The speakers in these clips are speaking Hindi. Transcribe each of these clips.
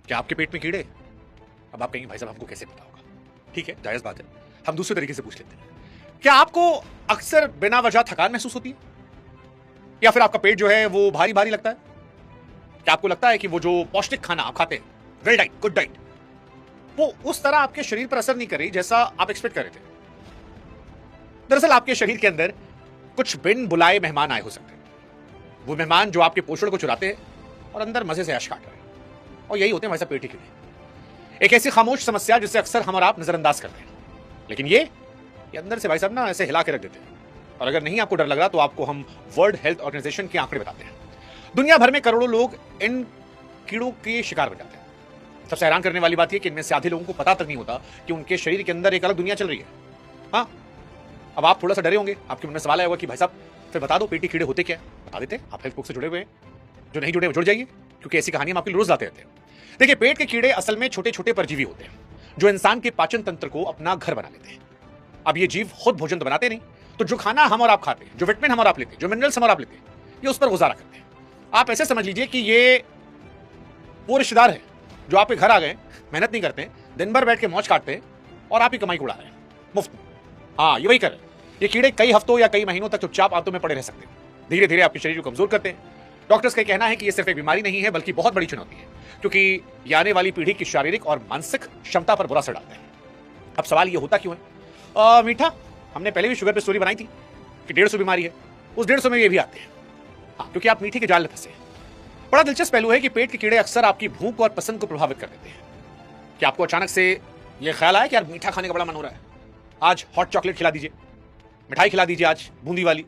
क्या आपके पेट में कीड़े? अब आप कहेंगे भाई साहब हमको कैसे पता होगा? ठीक है, जायज बात है, हम दूसरे तरीके से पूछ लेते हैं। क्या आपको अक्सर बिना वजह थकान महसूस होती है, या फिर आपका पेट जो है वो भारी भारी लगता है? क्या आपको लगता है कि वो जो पौष्टिक खाना आप खाते हैं, वेल डाइट, गुड डाइट, वो उस तरह आपके शरीर पर असर नहीं कर रही जैसा आप एक्सपेक्ट कर रहे थे? दरअसल आपके शरीर के अंदर कुछ बिन बुलाए मेहमान आए हो सकते हैं। वो मेहमान जो आपके पोषण को चुराते हैं और अंदर मजे से ऐश काट रहे हैं, और यही होते हैं भाई साहब पेट के कीड़े। एक ऐसी खामोश समस्या जिसे अक्सर हम और आप नजरअंदाज करते हैं, लेकिन ये अंदर से भाई साहब ना ऐसे हिला के रख देते हैं। और अगर नहीं आपको डर लग रहा तो आपको हम वर्ल्ड हेल्थ ऑर्गेनाइजेशन के आंकड़े बताते हैं। दुनिया भर में करोड़ों लोग इन कीड़ों के शिकार बन जाते हैं। सबसे हैरान करने वाली बात यह कि इनमें से आधे लोगों को पता तक नहीं होता कि उनके शरीर के अंदर एक अलग दुनिया चल रही है। हाँ, अब आप थोड़ा सा डरे होंगे, आपके मन में सवाल आया होगा कि भाई साहब फिर बता दो पेटी कीड़े होते क्या? बता देते हैं, आप हेल्थ बुक से जुड़े हुए हैं, जो नहीं जुड़े वो जुड़ जाइए, क्योंकि ऐसी कहानियां हम आपके लिए रोज लाते रहते हैं। देखिए, पेट के कीड़े असल में छोटे छोटे परजीवी होते हैं जो इंसान के पाचन तंत्र को अपना घर बना लेते हैं। अब ये जीव खुद भोजन तो बनाते नहीं, तो जो खाना हम और आप खाते हैं, जो विटामिन हम और आप लेते हैं, जो मिनरल्स हम और आप लेते हैं, ये उस पर गुजारा करते हैं। आप ऐसे समझ लीजिए कि ये वो रिश्तेदार है जो आपके घर आ गए, मेहनत नहीं करते, दिन भर बैठ के मौज काटते हैं और आप ही कमाई उड़ा रहे हैं मुफ्त में। हाँ, ये वही कर रहे हैं। ये कीड़े कई हफ्तों या कई महीनों तक चुपचाप आंतों में पड़े रह सकते हैं, धीरे धीरे आपके शरीर को कमजोर करते हैं। डॉक्टर्स का कहना है कि ये सिर्फ एक बीमारी नहीं है, बल्कि बहुत बड़ी चुनौती है, क्योंकि ये आने वाली पीढ़ी की शारीरिक और मानसिक क्षमता पर बुरा असर डालता है। अब सवाल ये होता क्यों है? मीठा, हमने पहले भी शुगर पे स्टोरी बनाई थी कि 150 बीमारी है, उस 150 में ये भी आते हैं। हाँ, क्योंकि आप मीठे के जाल में फंसे हैं। बड़ा दिलचस्प पहलू है कि पेट के कीड़े अक्सर आपकी भूख और पसंद को प्रभावित कर देते हैं। क्या आपको अचानक से यह ख्याल आया कि यार मीठा खाने का बड़ा मन हो रहा है, आज हॉट चॉकलेट खिला दीजिए, मिठाई खिला दीजिए आज बूंदी वाली?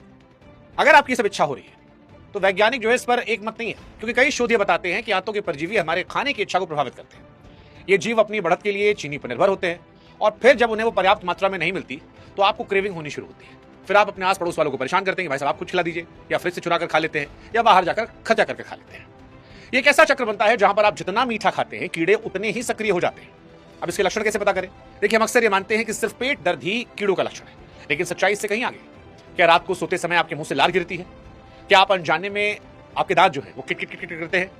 अगर आपकी सब इच्छा हो रही है तो वैज्ञानिक जो है इस पर एक मत नहीं है, क्योंकि कई शोध ये बताते हैं कि आंतों के परजीवी हमारे खाने की इच्छा को प्रभावित करते हैं। ये जीव अपनी बढ़त के लिए चीनी पर निर्भर होते हैं, और फिर जब उन्हें वो पर्याप्त मात्रा में नहीं मिलती तो आपको क्रेविंग होनी शुरू होती है। फिर आप अपने आस पड़ोस वालों को परेशान करते हैं कि भाई साहब आप कुछ खिला दीजिए, या फ्रिज से चुरा कर खा लेते हैं, या बाहर जाकर खर्चा करके खा लेते हैं। ये एक ऐसा चक्र बनता है जहां पर आप जितना मीठा खाते हैं कीड़े उतने ही सक्रिय हो जाते हैं। अब इसके लक्षण कैसे पता करें? देखिए, हम अक्सर ये मानते हैं कि सिर्फ पेट दर्द ही कीड़ों का लक्षण है, लेकिन सच्चाई इससे कहीं आगे। क्या रात को सोते समय आपके मुंह से लार गिरती है? क्या आप अनजाने में आपके दांत जो है वो किट किट किट किट करते हैं?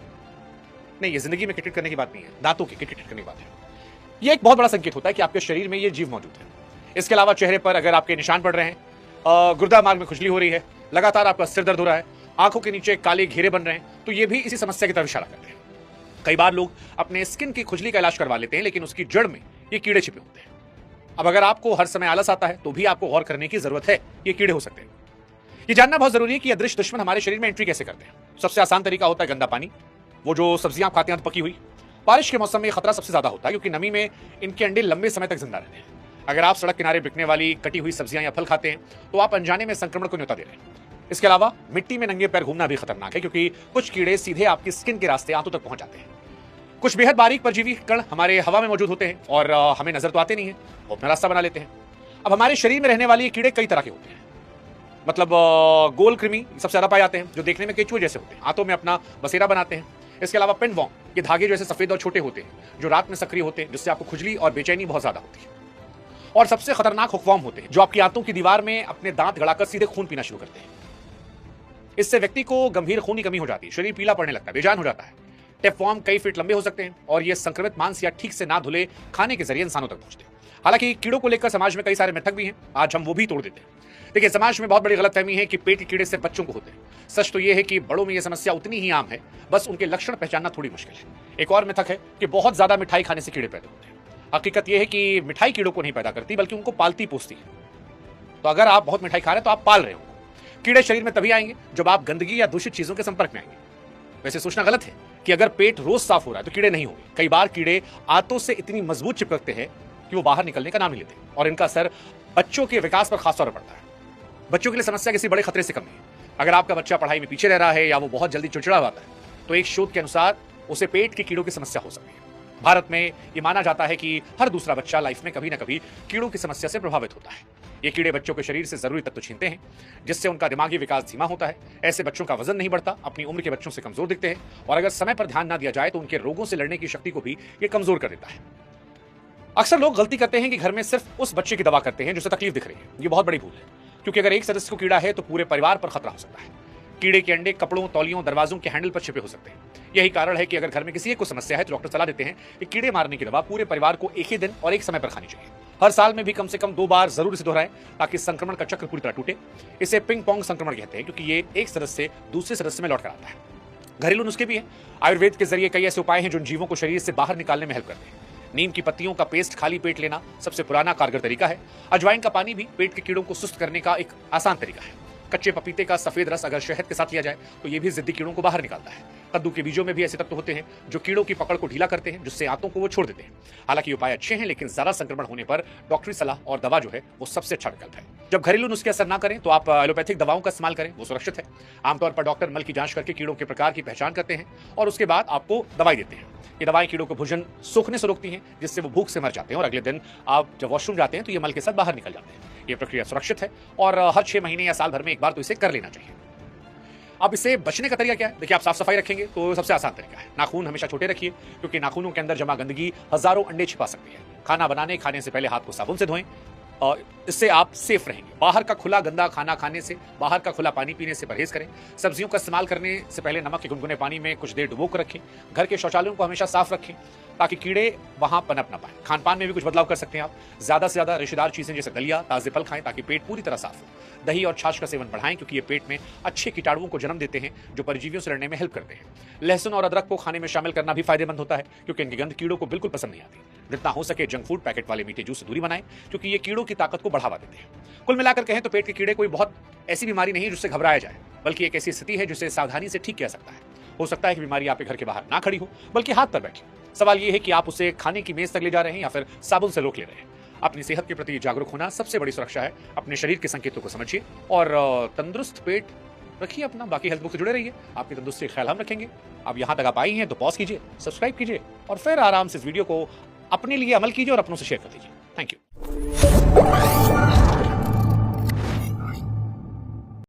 नहीं, ये जिंदगी में किट किट करने की बात नहीं है, दांतों की किट किट करने की बात है। ये एक बहुत बड़ा संकेत होता है कि आपके शरीर में ये जीव मौजूद है। इसके अलावा चेहरे पर अगर आपके निशान पड़ रहे हैं, गुर्दा मार्ग में खुजली हो रही है, लगातार आपका सिर दर्द हो रहा है, आंखों के नीचे काले घेरे बन रहे हैं, तो ये भी इसी समस्या की तरफ इशारा करते हैं। कई बार लोग अपने स्किन की खुजली का इलाज करवा लेते हैं, लेकिन उसकी जड़ में ये कीड़े छिपे होते हैं। अब अगर आपको हर समय आलस आता है तो भी आपको गौर करने की जरूरत है, ये कीड़े हो सकते हैं। ये जानना बहुत जरूरी है कि अदृश्य दुश्मन हमारे शरीर में एंट्री कैसे करते हैं। सबसे आसान तरीका होता है गंदा पानी, वो जो सब्जियां आप खाते हैं पकी हुई। बारिश के मौसम में खतरा सबसे ज्यादा होता है, क्योंकि नमी में इनके अंडे लंबे समय तक जिंदा रहते हैं। अगर आप सड़क किनारे बिकने वाली कटी हुई सब्जियां या फल खाते हैं तो आप अनजाने में संक्रमण को न्योता दे रहे हैं। इसके अलावा मिट्टी में नंगे पैर घूमना भी खतरनाक है, क्योंकि कुछ कीड़े सीधे आपकी स्किन के रास्ते आंतों तक पहुंच जाते हैं। कुछ बेहद बारीक परजीवी कण हमारे हवा में मौजूद होते हैं और हमें नजर तो आते नहीं है, वो अपना रास्ता बना लेते हैं। अब हमारे शरीर में रहने वाले ये कीड़े कई तरह के होते हैं। मतलब गोल कृमि सबसे ज्यादा पाए जाते हैं, जो देखने में केचुए जैसे होते हैं, आंतों में अपना बसेरा बनाते हैं। इसके अलावा पिनवॉर्म, ये धागे जैसे सफेद और छोटे होते हैं, जो रात में सक्रिय होते हैं, जिससे आपको खुजली और बेचैनी बहुत ज्यादा होती है। और सबसे खतरनाक हुकवॉर्म होते हैं, जो आपकी आंतों की दीवार में अपने दांत गड़ाकर सीधे खून पीना शुरू करते हैं। इससे व्यक्ति को गंभीर खून की कमी हो जाती है, शरीर पीला पड़ने लगता है, बेजान हो जाता है। टेपवॉर्म कई फीट लंबे हो सकते हैं और ये संक्रमित मांस या ठीक से ना धुले खाने के जरिए इंसानों तक पहुंचते हैं। हालांकि कीड़ों को लेकर समाज में कई सारे मिथक भी हैं, आज हम वो भी तोड़ देते हैं। देखिए, समाज में बहुत बड़ी गलतफहमी है कि पेट के कीड़े सिर्फ बच्चों को होते हैं। सच तो यह है कि बड़ों में यह समस्या उतनी ही आम है, बस उनके लक्षण पहचानना थोड़ी मुश्किल है। एक और मिथक है कि बहुत ज्यादा मिठाई खाने से कीड़े पैदा होते हैं। हकीकत यह है कि मिठाई कीड़ों को नहीं पैदा करती, बल्कि उनको पालती पोसती है। तो अगर आप बहुत मिठाई खा रहे हैं तो आप पाल रहे हो। कीड़े शरीर में तभी आएंगे जब आप गंदगी या दूषित चीजों के संपर्क में आएंगे। वैसे सोचना गलत है कि अगर पेट रोज साफ हो रहा है तो कीड़े नहीं होंगे। कई बार कीड़े आंतों से इतनी मजबूत चिपकते हैं कि वो बाहर निकलने का नाम नहीं लेते, और इनका असर बच्चों के विकास पर खासतौर पर पड़ता है। बच्चों के लिए समस्या किसी बड़े खतरे से कम नहीं है। अगर आपका बच्चा पढ़ाई में पीछे रह रहा है या वो बहुत जल्दी चिड़चिड़ा होता है, तो एक शोध के अनुसार उसे पेट के कीड़ों की समस्या हो सकती है। भारत में ये माना जाता है कि हर दूसरा बच्चा लाइफ में कभी ना कभी कीड़ों की समस्या से प्रभावित होता है। ये कीड़े बच्चों के शरीर से जरूरी तत्व छीनते हैं, जिससे उनका दिमागी विकास धीमा होता है। ऐसे बच्चों का वजन नहीं बढ़ता, अपनी उम्र के बच्चों से कमजोर दिखते हैं, और अगर समय पर ध्यान ना दिया जाए तो उनके रोगों से लड़ने की शक्ति को भी ये कमजोर कर देता है। अक्सर लोग गलती करते हैं कि घर में सिर्फ उस बच्चे की दवा करते हैं जिसे तकलीफ दिख रही है। ये बहुत बड़ी भूल है, क्योंकि अगर एक सदस्य को कीड़ा है तो पूरे परिवार पर खतरा हो सकता है। कीड़े के अंडे कपड़ों, तौलियों, दरवाजों के हैंडल पर छिपे हो सकते हैं। यही कारण है कि अगर घर में किसी एक को समस्या है तो डॉक्टर सलाह देते हैं कि कीड़े मारने की दवा पूरे परिवार को एक ही दिन और एक समय पर खानी चाहिए। हर साल में भी कम से कम 2 बार जरूर इसे दोहराएं ताकि संक्रमण का चक्र पूरी तरह टूटे। इसे पिंग पोंग संक्रमण कहते हैं क्योंकि ये एक सदस्य से दूसरे सदस्य में लौट कर आता है। घरेलू नुस्खे भी हैं। आयुर्वेद के जरिए कई ऐसे उपाय हैं जो जीवों को शरीर से बाहर निकालने में हेल्प करते हैं। नीम की पत्तियों का पेस्ट खाली पेट लेना सबसे पुराना कारगर तरीका है। अजवाइन का पानी भी पेट के कीड़ों को सुस्त करने का एक आसान तरीका है। कच्चे पपीते का सफेद रस अगर शहद के साथ लिया जाए तो ये भी जिद्दी कीड़ों को बाहर निकालता है। कद्दू के बीजों में भी ऐसे तत्व होते हैं जो कीड़ों की पकड़ को ढीला करते हैं, जिससे आंतों को वो छोड़ देते हैं। हालांकि उपाय अच्छे हैं, लेकिन ज्यादा संक्रमण होने पर डॉक्टरी सलाह और दवा जो है वो सबसे अच्छा विकल्प है। जब घरेलू नुस्खे असर ना करें तो आप एलोपैथिक दवाओं का इस्तेमाल करें, वो सुरक्षित है। आमतौर पर डॉक्टर मल की जांच करके कीड़ों के प्रकार की पहचान करते हैं और उसके बाद आपको दवाई देते हैं। ये दवाएं कीड़ों को भोजन सूखने से रोकती हैं, जिससे वो भूख से मर जाते हैं और अगले दिन आप जब वॉशरूम जाते हैं तो ये मल के साथ बाहर निकल जाते हैं। ये प्रक्रिया सुरक्षित है और हर 6 महीने या साल भर में एक बार तो इसे कर लेना चाहिए। अब इससे बचने का तरीका क्या है? देखिए, आप साफ सफाई रखेंगे तो सबसे आसान तरीका है। नाखून हमेशा छोटे रखिए क्योंकि नाखूनों के अंदर जमा गंदगी हजारों अंडे छिपा सकती है। खाना खाने से पहले हाथ को साबुन से धोएं और इससे आप सेफ रहेंगे। बाहर का खुला गंदा खाना खाने से, बाहर का खुला पानी पीने से परहेज करें। सब्जियों का इस्तेमाल करने से पहले नमक के गुनगुने पानी में कुछ देर डुबो कर रखें। घर के शौचालयों को हमेशा साफ रखें ताकि कीड़े वहां पनप ना पाए। खान पान में भी कुछ बदलाव कर सकते हैं आप। ज्यादा से ज्यादा रेशेदार चीजें जैसे दलिया, ताजे फल खाएं ताकि पेट पूरी तरह साफ हो। दही और छाछ का सेवन बढ़ाएं क्योंकि ये पेट में अच्छे कीटाणुओं को जन्म देते हैं जो परजीवियों से लड़ने में हेल्प करते हैं। लहसुन और अदरक को खाने में शामिल करना भी फायदेमंद होता है क्योंकि इनकी गंध कीड़ों को बिल्कुल पसंद नहीं आती। जितना हो सके जंक फूड, पैकेट वाले मीठे जूस से दूरी बनाएं क्योंकि ये कीड़ों की ताकत को बढ़ावा देते हैं। कुल मिलाकर कहें तो पेट के कीड़े कोई बहुत ऐसी बीमारी नहीं जिससे घबराया जाए, बल्कि एक ऐसी स्थिति है जिसे सावधानी से ठीक किया सकता है। हो सकता है कि बीमारी आपके घर के बाहर ना खड़ी हो बल्कि हाथ पर बैठी हो। सवाल यह है कि आप उसे खाने की मेज तक ले जा रहे हैं या फिर साबुन से रोक ले रहे हैं। अपनी सेहत के प्रति जागरूक होना सबसे बड़ी सुरक्षा है। अपने शरीर के संकेतों को समझिए और तंदुरुस्त पेट रखिए अपना। बाकी हेल्थ बुक से जुड़े रहिए, आपकी तंदुरुस्ती का ख्याल हम रखेंगे। अब यहाँ तक आप आई हैं तो पॉज कीजिए, सब्सक्राइब कीजिए और फिर आराम से इस वीडियो को अपने लिए अमल कीजिए और अपनों से शेयर कर दीजिए। Thank you.